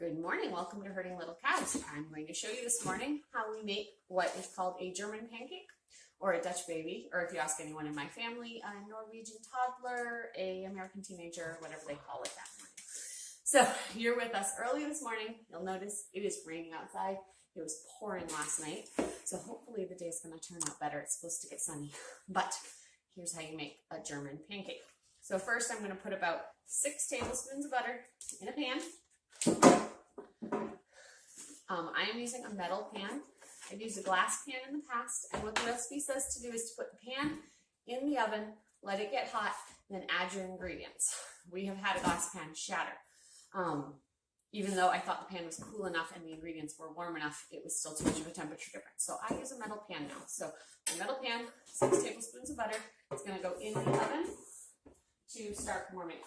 Good morning, welcome to Herding Little Cows. I'm going to show you this morning how we make what is called a German pancake or a Dutch baby, or if you ask anyone in my family, a Norwegian toddler, a American teenager, whatever they call it that morning. So you're with us early this morning. You'll notice it is raining outside. It was pouring last night, so hopefully the day is going to turn out better. It's supposed to get sunny, but here's how you make a German pancake. So first I'm going to put about 6 tablespoons of butter in a pan. I am using a metal pan. I've used a glass pan in the past, and what the recipe says to do is to put the pan in the oven, let it get hot, then add your ingredients. We have had a glass pan shatter. Even though I thought the pan was cool enough and the ingredients were warm enough, it was still too much of a temperature difference. So I use a metal pan now. So a metal pan, 6 tablespoons of butter. It's going to go in the oven to start warming.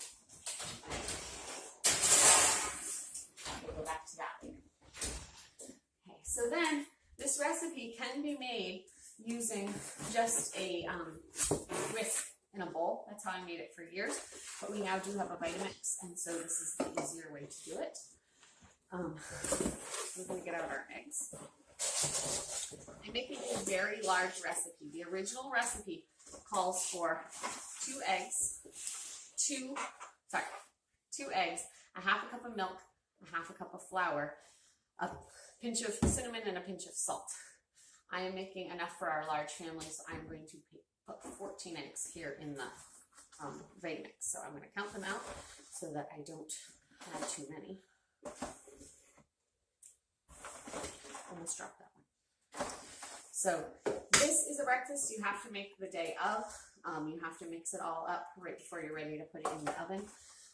We'll go back to that later. Okay, so then this recipe can be made using just a whisk in a bowl. That's how I made it for years. But we now do have a Vitamix, and so this is the easier way to do it. We're going to get out our eggs. I'm making a very large recipe. The original recipe calls for 2 eggs, 2 eggs, a half a cup of milk, a half a cup of flour, a pinch of cinnamon, and a pinch of salt. I am making enough for our large family, so I'm going to put 14 eggs here in the Vitamix. So I'm going to count them out so that I don't add too many. Almost dropped that one. So this is a breakfast you have to make the day of. You have to mix it all up right before you're ready to put it in the oven.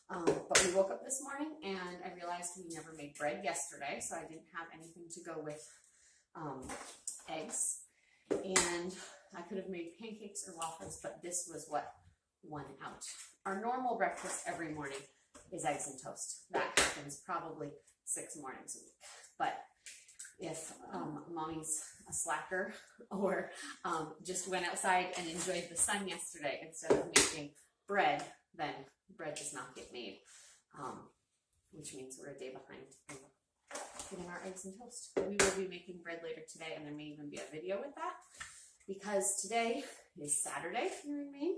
But we woke up this morning and I realized we never made bread yesterday, so I didn't have anything to go with eggs. And I could have made pancakes or waffles, but this was what won out. Our normal breakfast every morning is eggs and toast. That happens probably 6 mornings a week. But if mommy's a slacker or just went outside and enjoyed the sun yesterday instead of making bread, then bread does not get made, which means we're a day behind in getting our eggs and toast. We will be making bread later today, and there may even be a video with that, because today is Saturday here in Maine,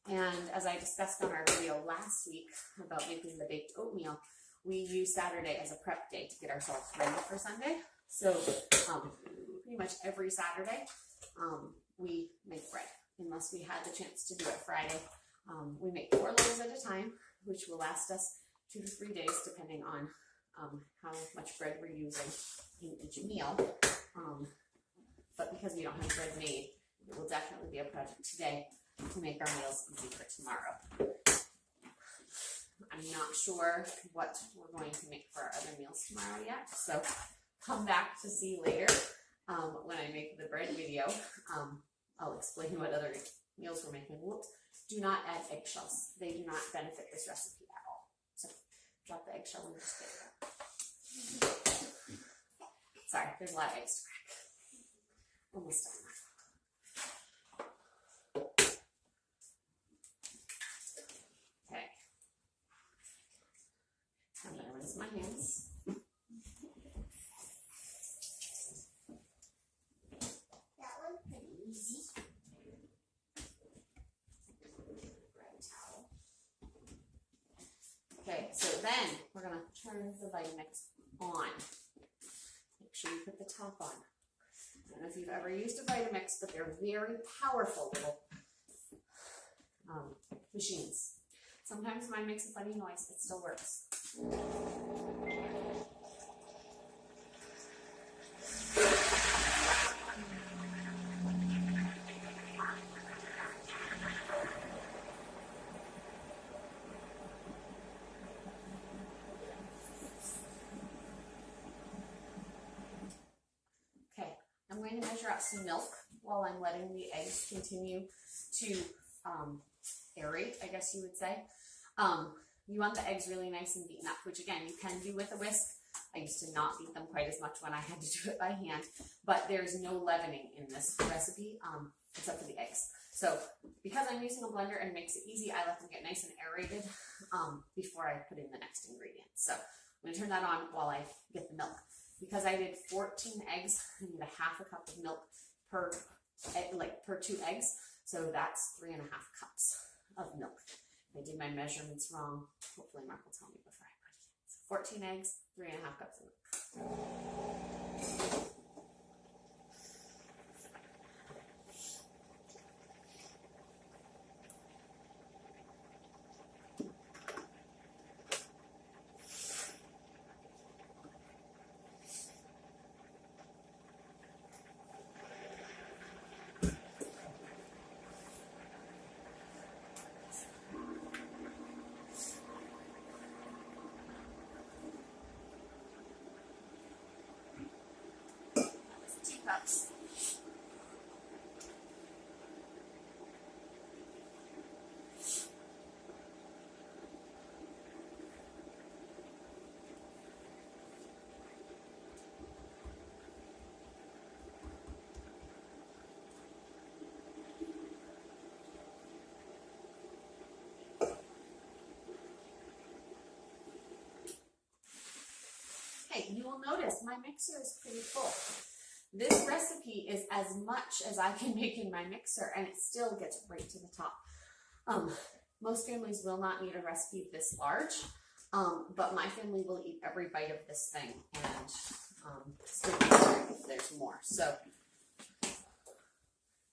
and as I discussed on our video last week about making the baked oatmeal, we use Saturday as a prep day to get ourselves ready for Sunday. So pretty much every Saturday we make bread, unless we had the chance to do it Friday. We make 4 loaves at a time, which will last us 2 to 3 days, depending on how much bread we're using in each meal. But because we don't have bread made, it will definitely be a project today to make our meals easy for tomorrow. I'm not sure what we're going to make for our other meals tomorrow yet, so come back to see later when I make the bread video. I'll explain what other meals we're making. Whoops. Do not add eggshells. They do not benefit this recipe at all. So drop the eggshell and just get it out. Sorry, there's a lot of eggs to crack. Almost done. Okay. I'm going to rinse my hands. That one's pretty easy. Okay, so then we're going to turn the Vitamix on. Make sure you put the top on. I don't know if you've ever used a Vitamix, but they're very powerful little machines. Sometimes mine makes a funny noise. It still works. I'm going to measure out some milk while I'm letting the eggs continue to aerate, I guess you would say. You want the eggs really nice and beaten up, which again, you can do with a whisk. I used to not beat them quite as much when I had to do it by hand, but there's no leavening in this recipe except for the eggs. So because I'm using a blender and it makes it easy, I let them get nice and aerated before I put in the next ingredients. So I'm gonna turn that on while I get the milk. Because I did 14 eggs, I need a half a cup of milk per 2 eggs. So that's 3.5 cups of milk. If I did my measurements wrong, hopefully Mark will tell me before I put it in. So 14 eggs, 3.5 cups of milk. Teacups. Hey, you will notice my mixer is pretty full. This recipe is as much as I can make in my mixer, and it still gets right to the top. Most families will not need a recipe this large, but my family will eat every bite of this thing, and still if there's more. So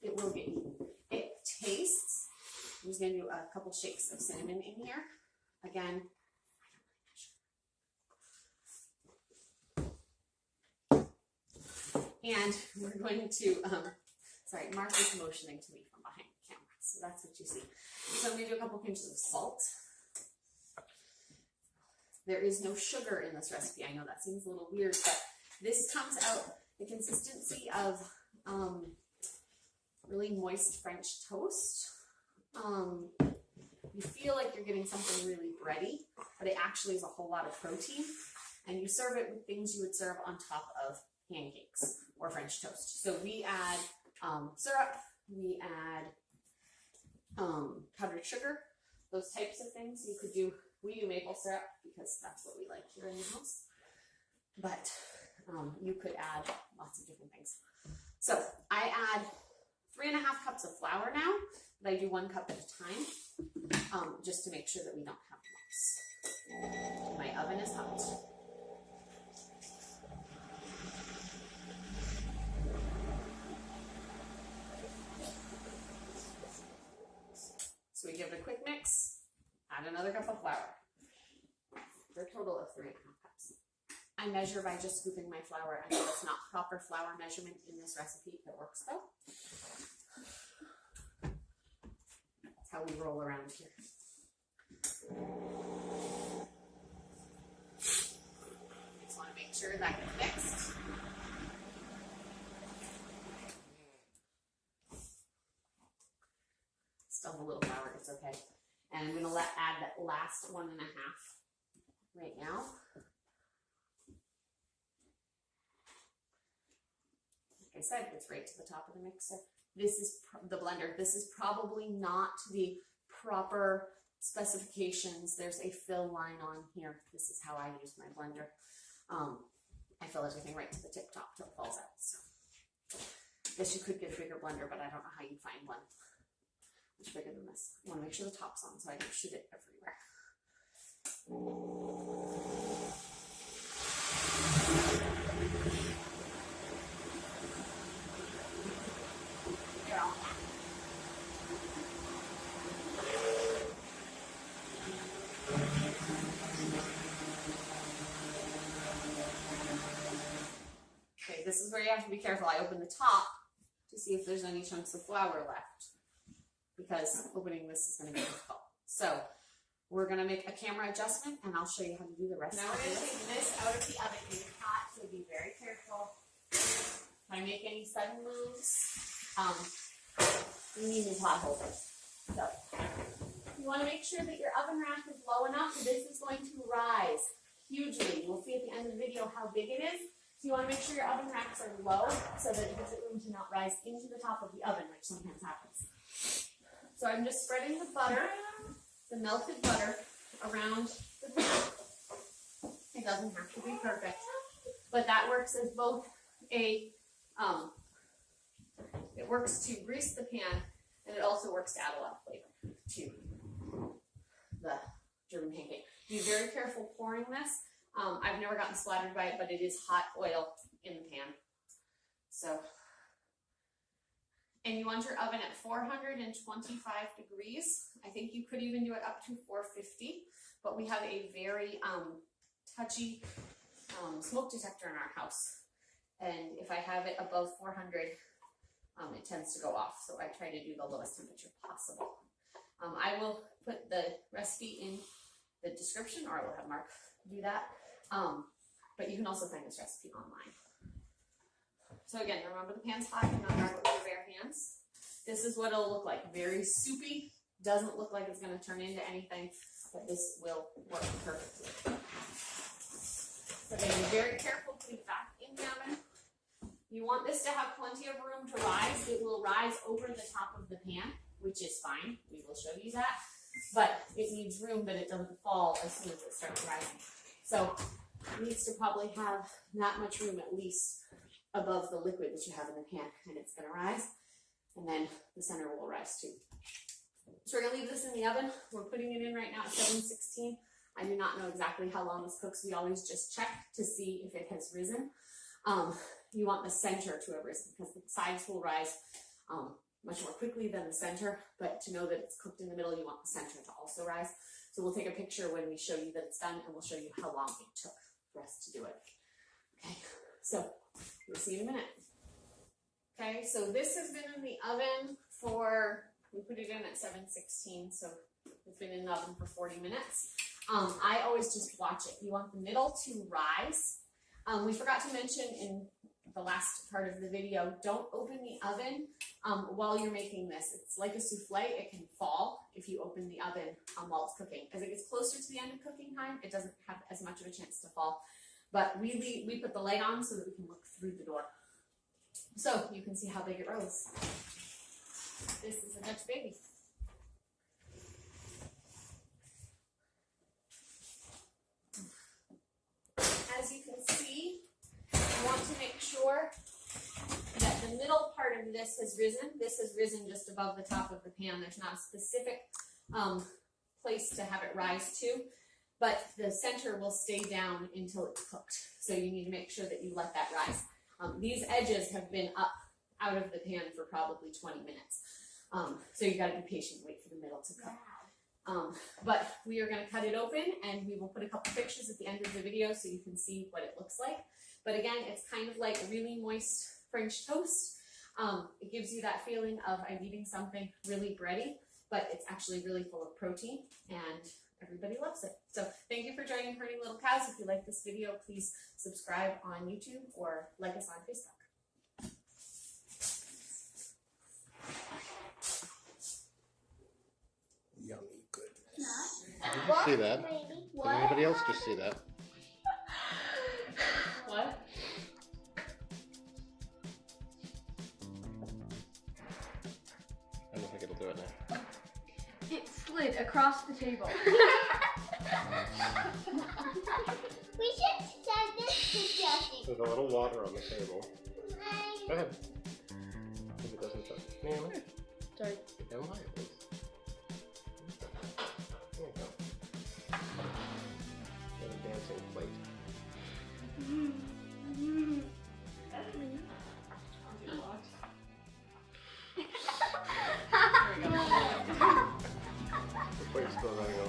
it will get eaten. It tastes. I'm just going to do a couple shakes of cinnamon in here. Again, and we're going to, sorry, Mark is motioning to me from behind the camera, so that's what you see. So I'm going to do a couple pinches of salt. There is no sugar in this recipe. I know that seems a little weird, but this comes out the consistency of really moist French toast. You feel like you're getting something really bready, but it actually is a whole lot of protein. And you serve it with things you would serve on top of pancakes or French toast. So we add syrup, we add powdered sugar, those types of things. You could do, we do maple syrup because that's what we like here in the house. But you could add lots of different things. So I add 3.5 cups of flour now, but I do 1 cup at a time, just to make sure that we don't have lumps. My oven is hot. So we give it a quick mix, add another cup of flour, for a total of 3.5 cups. I measure by just scooping my flour. I know it's not proper flour measurement in this recipe. It works though. That's how we roll around here. Just want to make sure that gets mixed. Still a little flour, it's okay. And I'm going to add that last 1.5 right now. Like I said, it's right to the top of the mixer. This is the blender. This is probably not the proper specifications. There's a fill line on here. This is how I use my blender. I fill everything right to the tip top till it falls out. So I guess you could get a bigger blender, but I don't know how you find one much bigger than this. I want to make sure the top's on so I don't shoot it everywhere. Okay, this is where you have to be careful. I open the top to see if there's any chunks of flour left, because opening this is going to be difficult. So we're going to make a camera adjustment, and I'll show you how to do the rest. Now we're going to take this out of the oven. It's hot, so be very careful. If I make any sudden moves, you need new pot holders. So you want to make sure that your oven rack is low enough. This is going to rise hugely. We'll see at the end of the video how big it is. So you want to make sure your oven racks are low so that it gives it room to not rise into the top of the oven, which sometimes happens. So I'm just spreading the butter, the melted butter, around the pan. I doesn't have to be perfect, but that works as both a, it works to grease the pan, and it also works to add a lot of flavor to the German pancake. Be very careful pouring this. I've never gotten splattered by it, but it is hot oil in the pan. So, and you want your oven at 425 degrees. I think you could even do it up to 450, but we have a very touchy smoke detector in our house. And if I have it above 400, it tends to go off. So I try to do the lowest temperature possible. I will put the recipe in the description, or I will have Mark do that. But you can also find this recipe online. So again, remember the pan's hot, and not grab it with your bare hands. This is what it'll look like. Very soupy. Doesn't look like it's going to turn into anything, but this will work perfectly. So again, be very careful to leave back in the oven. You want this to have plenty of room to rise. It will rise over the top of the pan, which is fine. We will show you that. But it needs room that it doesn't fall as soon as it starts rising. So it needs to probably have that much room at least above the liquid that you have in the pan, and it's going to rise, and then the center will rise too. So we're going to leave this in the oven. We're putting it in right now at 716. I do not know exactly how long this cooks. We always just check to see if it has risen. You want the center to have risen because the sides will rise much more quickly than the center, but to know that it's cooked in the middle, you want the center to also rise. So we'll take a picture when we show you that it's done, and we'll show you how long it took for us to do it. Okay, so we'll see you in a minute. Okay, so this has been in the oven for, we put it in at 716, so it's been in the oven for 40 minutes. I always just watch it. You want the middle to rise. We forgot to mention in the last part of the video, don't open the oven while you're making this. It's like a souffle. It can fall if you open the oven while it's cooking. As it gets closer to the end of cooking time, it doesn't have as much of a chance to fall. But we put the light on so that we can look through the door. So you can see how big it rose. This is a Dutch baby. As you can see, you want to make sure that the middle part of this has risen. This has risen just above the top of the pan. There's not a specific place to have it rise to, but the center will stay down until it's cooked. So you need to make sure that you let that rise. These edges have been up out of the pan for probably 20 minutes. So you got to be patient, wait for the middle to cook. But we are going to cut it open, and we will put a couple pictures at the end of the video so you can see what it looks like. But again, it's kind of like really moist French toast. It gives you that feeling of I'm eating something really bready, but it's actually really full of protein, and everybody loves it. So thank you for joining Herding Little Cows. If you like this video, please subscribe on YouTube or like us on Facebook. Yummy good. Did you see that? Did anybody else just see that? What? I don't think it'll do it now. It slid across the table. We should start this discussion. There's a little water on the table. Go ahead. If it doesn't touch. Naomi? Sorry. Get down high, please. There you go. Got a dancing plate. The plate's still running